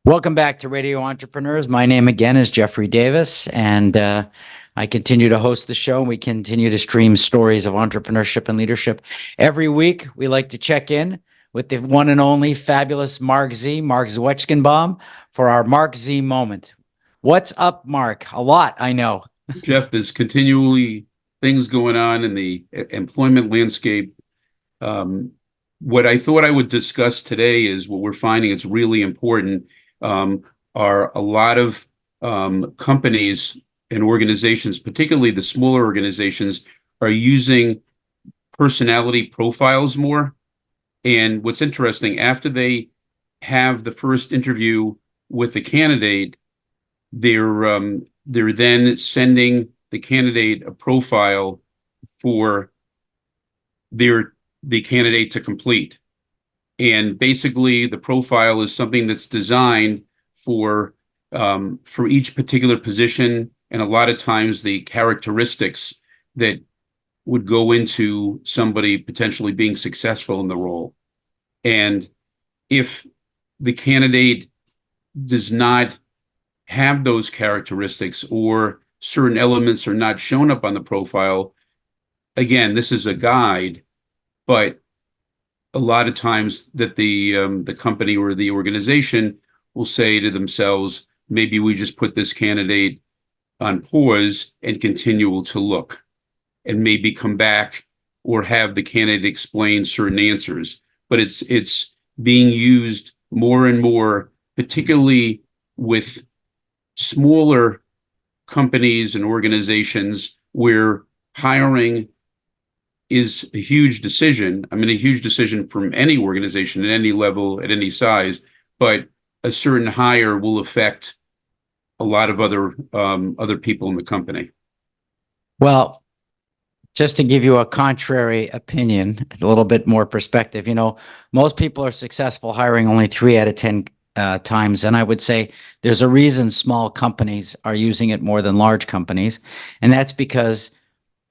Welcome back to Radio Entrepreneurs. My name again is Jeffrey Davis, and I continue to host the show. We continue to stream stories of entrepreneurship and leadership. Every week, we like to check in with the one and only fabulous Marc Z Moment, for our Marc Z Moment. What's up, Marc? A lot, I know. Jeff, there's continually things going on in the employment landscape. What I thought I would discuss today is what we're finding it's really important are a lot of companies and organizations, particularly the smaller organizations, are using personality profiles more. And what's interesting, after they have the first interview with the candidate, they're then sending the candidate a profile for the candidate to complete. And basically, the profile is something that's designed for each particular position, and a lot of times the characteristics that would go into somebody potentially being successful in the role. And if the candidate does not have those characteristics, or certain elements are not shown up on the profile, again, this is a guide, but a lot of times that the company or the organization will say to themselves, maybe we just put this candidate on pause and continue to look, and maybe come back or have the candidate explain certain answers. But it's being used more and more, particularly with smaller companies and organizations where hiring is a huge decision. I mean, a huge decision from any organization at any level, at any size, but a certain hire will affect a lot of other people in the company. Well, just to give you a contrary opinion, a little bit more perspective, most people are successful hiring only 3 out of 10 times. And I would say there's a reason small companies are using it more than large companies. And that's because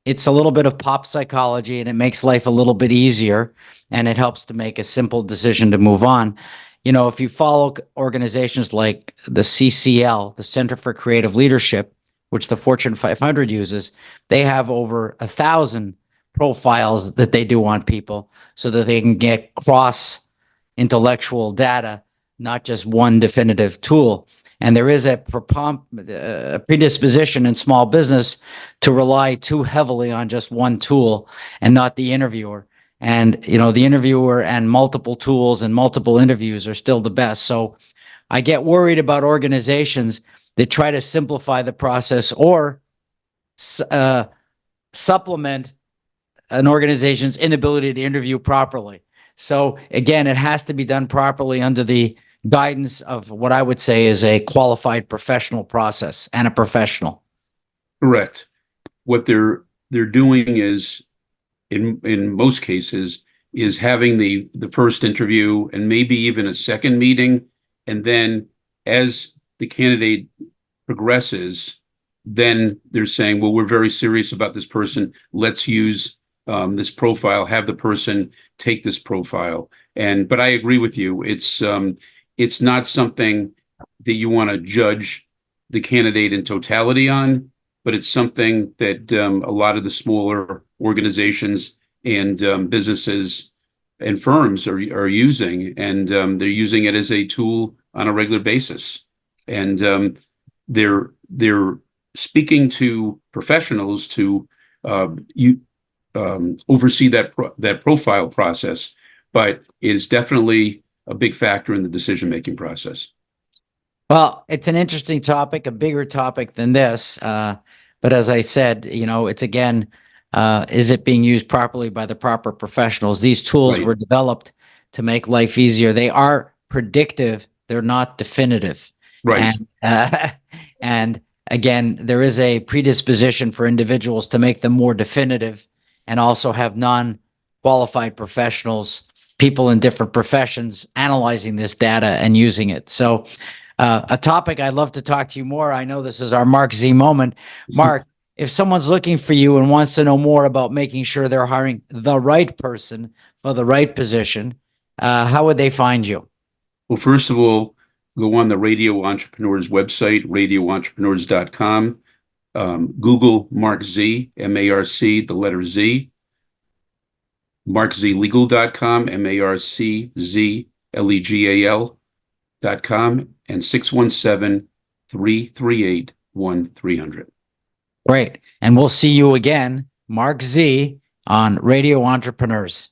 it's a little bit of pop psychology, and it makes life a little bit easier, and it helps to make a simple decision to move on. If you follow organizations like the CCL, the Center for Creative Leadership, which the Fortune 500 uses, they have over 1,000 profiles that they do on people so that they can get cross intellectual data, not just one definitive tool. And there is a predisposition in small business to rely too heavily on just one tool and not the interviewer. And, the interviewer and multiple tools and multiple interviews are still the best. So I get worried about organizations that try to simplify the process or supplement an organization's inability to interview properly. So again, it has to be done properly under the guidance of what I would say is a qualified professional process and a professional. Correct. What they're doing is, in most cases, is having the first interview and maybe even a second meeting, and then as the candidate progresses, then they're saying, well, we're very serious about this person. Let's use this profile, have the person take this profile. But I agree with you. It's not something that you want to judge the candidate in totality on, but it's something that a lot of the smaller organizations and businesses and firms are using, and they're using it as a tool on a regular basis. And they're speaking to professionals to oversee that profile process, but it's definitely a big factor in the decision-making process. Well, it's an interesting topic, a bigger topic than this. But as I said, it's again, is it being used properly by the proper professionals? These tools Right. were developed to make life easier. They are predictive. They're not definitive. Right. And again, there is a predisposition for individuals to make them more definitive, and also have non-qualified professionals, people in different professions, analyzing this data and using it. So a topic I'd love to talk to you more. I know this is our Marc Z Moment. Marc, if someone's looking for you and wants to know more about making sure they're hiring the right person for the right position, how would they find you? Well, first of all, go on the Radio Entrepreneurs website, radioentrepreneurs.com. Google Marc Z, M-A-R-C, the letter Z. MarcZlegal.com, MarcZlegal.com, and 617-338-1300. Great. And we'll see you again, Marc Z, on Radio Entrepreneurs.